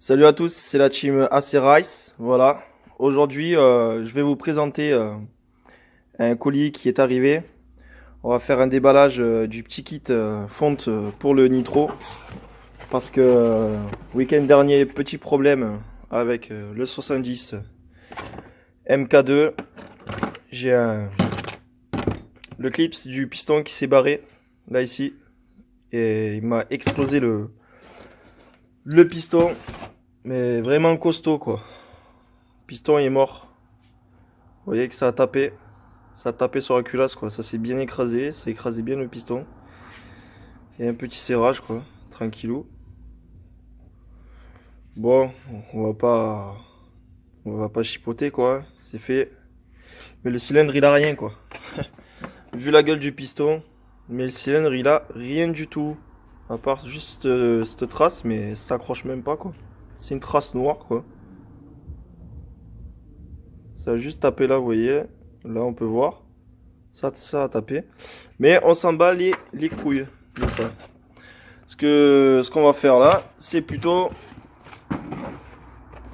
Salut à tous, c'est la team AC Rice. Voilà. Aujourd'hui, je vais vous présenter un colis qui est arrivé. On va faire un déballage du petit kit fonte pour le nitro. Parce que week-end dernier, petit problème avec le 70 MK2. J'ai le clip du piston qui s'est barré, là ici. Et il m'a explosé le piston. Mais vraiment costaud quoi. Le piston il est mort. Vous voyez que ça a tapé. Ça a tapé sur la culasse quoi. Ça s'est bien écrasé. Ça a écrasé bien le piston. Et un petit serrage quoi. Tranquillou. Bon, on va pas chipoter quoi. C'est fait. Mais le cylindre il a rien quoi. Vu la gueule du piston. Mais le cylindre il a rien du tout. À part juste cette trace. Mais ça accroche même pas quoi. C'est une trace noire quoi. Ça a juste tapé là, vous voyez. Là, on peut voir. Ça a tapé. Mais on s'en bat les couilles de ça. Ce qu'on va faire là, c'est plutôt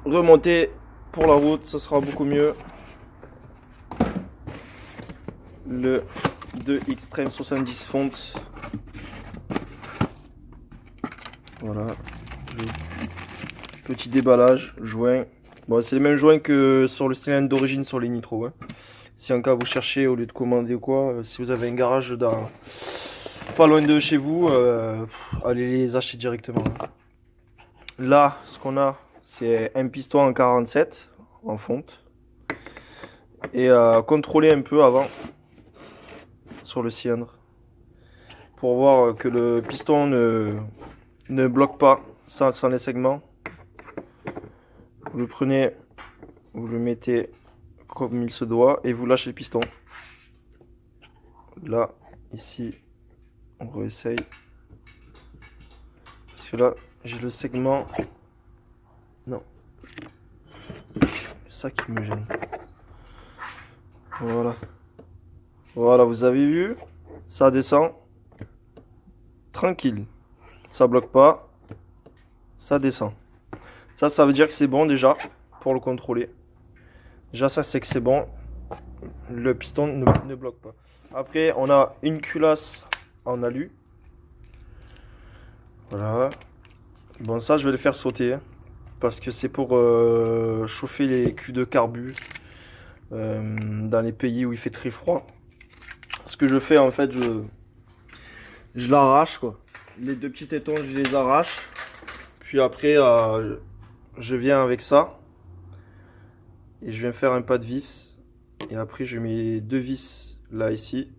remonter pour la route. Ça sera beaucoup mieux. Le 2 Extreme 70 fonte. Voilà. Petit déballage, joint. Bon, c'est le même joint que sur le cylindre d'origine sur les nitros. Hein. Si en cas vous cherchez au lieu de commander ou quoi, si vous avez un garage pas loin de chez vous, allez les acheter directement. Là, ce qu'on a, c'est un piston en 47 en fonte. Et contrôler un peu avant sur le cylindre pour voir que le piston ne bloque pas sans les segments. Vous le prenez, vous le mettez comme il se doit et vous lâchez le piston. Là, ici, on réessaye. Parce que là, j'ai le segment. Non. C'est ça qui me gêne. Voilà. Voilà, vous avez vu. Ça descend. Tranquille. Ça bloque pas. Ça descend. Ça veut dire que c'est bon déjà pour le contrôler. Déjà, ça, c'est que c'est bon. Le piston ne bloque pas. Après, on a une culasse en alu. Voilà. Bon, ça, je vais le faire sauter. Hein, parce que c'est pour chauffer les culs de carbu dans les pays où il fait très froid. Ce que je fais, en fait, je l'arrache, quoi. Les deux petits tétons, je les arrache. Puis après, je viens avec ça. Et je viens faire un pas de vis. Et après, je mets deux vis là, ici.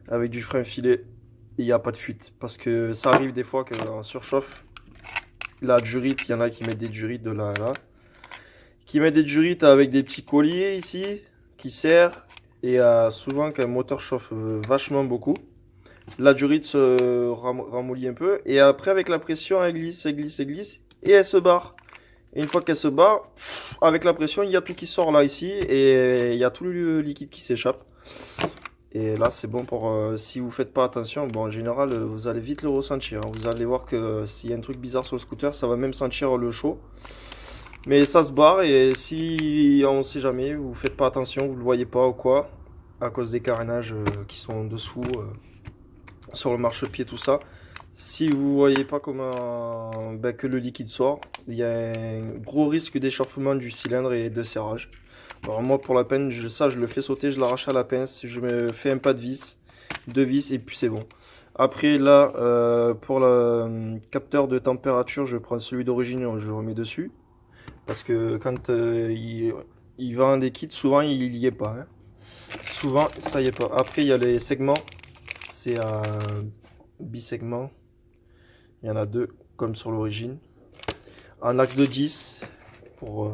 Avec du frein filet. Et il n'y a pas de fuite. Parce que ça arrive des fois qu'en surchauffe. La durite, il y en a qui mettent des durites de là à là. Qui mettent des durites avec des petits colliers ici. Qui serrent. Et souvent, quand un moteur chauffe vachement beaucoup. La durite se ramollit un peu. Et après, avec la pression, elle glisse, elle glisse, elle glisse. Et elle se barre. Et une fois qu'elle se barre, avec la pression, il y a tout qui sort là, ici. Et il y a tout le liquide qui s'échappe. Et là, c'est bon pour... si vous faites pas attention, bon, en général, vous allez vite le ressentir. Hein. Vous allez voir que s'il y a un truc bizarre sur le scooter, ça va même sentir le chaud. Mais ça se barre. Et si on sait jamais, vous faites pas attention, vous le voyez pas ou quoi, à cause des carénages qui sont dessous, sur le marchepied, tout ça. Si vous voyez pas comment que le liquide sort, il y a un gros risque d'échauffement du cylindre et de serrage. Alors moi pour la peine, je le fais sauter, je l'arrache à la pince, je me fais un pas de vis, deux vis et puis c'est bon. Après là, pour le capteur de température, je prends celui d'origine, je le remets dessus. Parce que quand il vend des kits, souvent il y est pas. Hein. Souvent ça y est pas. Après il y a les segments, c'est un bisegment. Il y en a deux, comme sur l'origine. Un axe de 10 pour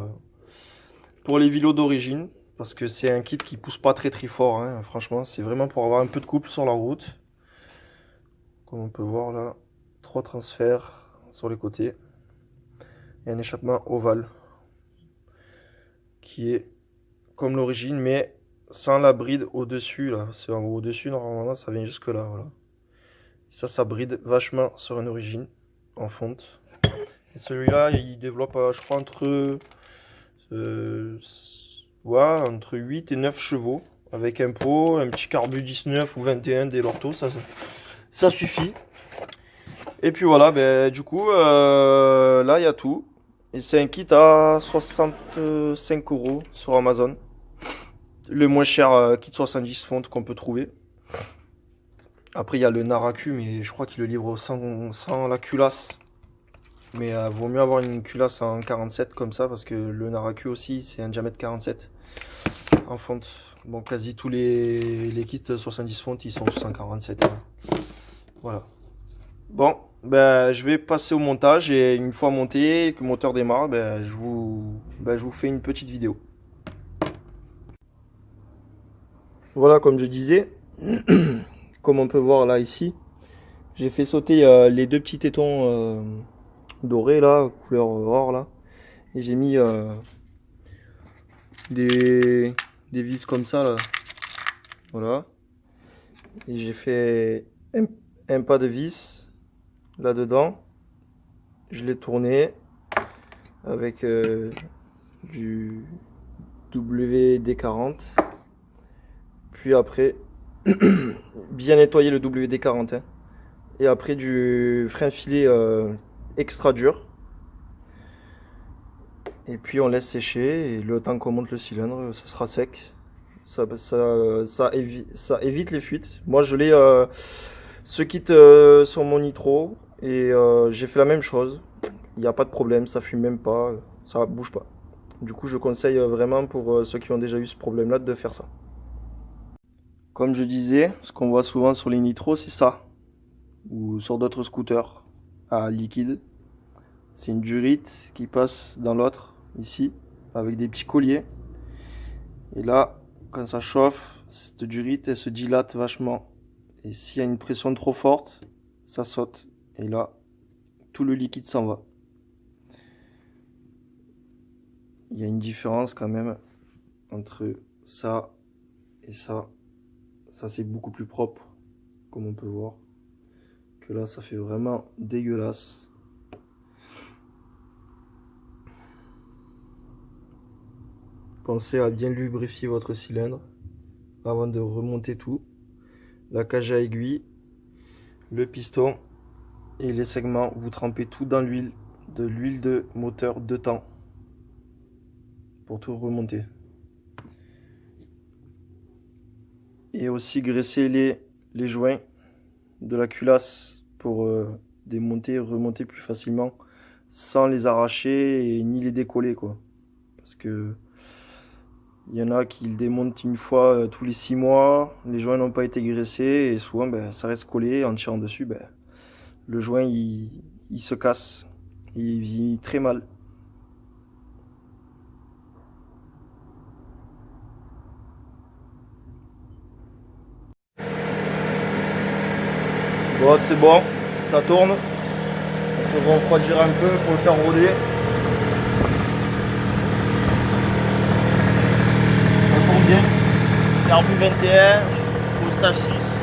les vélos d'origine. Parce que c'est un kit qui pousse pas très très fort. Hein, franchement, c'est vraiment pour avoir un peu de couple sur la route. Comme on peut voir là, 3 transferts sur les côtés. Et un échappement ovale. Qui est comme l'origine, mais sans la bride au-dessus. Là, c'est en haut au-dessus, normalement, ça vient jusque là. Voilà. Ça bride vachement sur une origine en fonte. Et celui-là, il développe, je crois, euh, ouais, entre 8 et 9 chevaux. Avec un pot, un petit carbu 19 ou 21 des Lorto, ça suffit. Et puis voilà, ben, du coup, là, il y a tout. Et c'est un kit à 65 € sur Amazon. Le moins cher kit 70 fontes qu'on peut trouver. Après, il y a le Naraku, mais je crois qu'il le livre sans la culasse. Mais vaut mieux avoir une culasse en 47 comme ça, parce que le Naraku aussi, c'est un diamètre 47 en fonte. Bon, quasi tous les kits 70 fontes, ils sont tous en 47. Voilà. Bon, ben, je vais passer au montage et une fois monté, que le moteur démarre, je vous fais une petite vidéo. Voilà, comme je disais, comme on peut voir là ici, j'ai fait sauter les deux petits tétons dorés là, couleur or là, et j'ai mis des vis comme ça là, voilà, et j'ai fait un pas de vis là dedans, je l'ai tourné avec du WD-40, puis après bien nettoyer le WD-40 hein. Et après du frein filet extra dur, et puis on laisse sécher et le temps qu'on monte le cylindre ça sera sec, ça évite les fuites. Moi je l'ai ce kit sur mon nitro et j'ai fait la même chose, il n'y a pas de problème, ça fume même pas, ça bouge pas. Du coup je conseille vraiment pour ceux qui ont déjà eu ce problème là de faire ça. Comme je disais, ce qu'on voit souvent sur les nitros c'est ça, ou sur d'autres scooters à liquide. C'est une durite qui passe dans l'autre, ici, avec des petits colliers. Et là, quand ça chauffe, cette durite, elle se dilate vachement. Et s'il y a une pression trop forte, ça saute. Et là, tout le liquide s'en va. Il y a une différence quand même entre ça et ça. Ça, c'est beaucoup plus propre, comme on peut voir. Que là, ça fait vraiment dégueulasse. Pensez à bien lubrifier votre cylindre avant de remonter tout. La cage à aiguille, le piston et les segments. Vous trempez tout dans l'huile de moteur de temps pour tout remonter. Et aussi graisser les joints de la culasse pour démonter et remonter plus facilement sans les arracher et ni les décoller quoi. Parce que il y en a qui le démontent une fois tous les 6 mois, les joints n'ont pas été graissés et souvent ben, ça reste collé. En tirant dessus, ben, le joint il se casse, il vit très mal. Bon, c'est bon, ça tourne. On va refroidir un peu pour le faire rôder. Ça tourne bien. Carbu 21, au stage 6.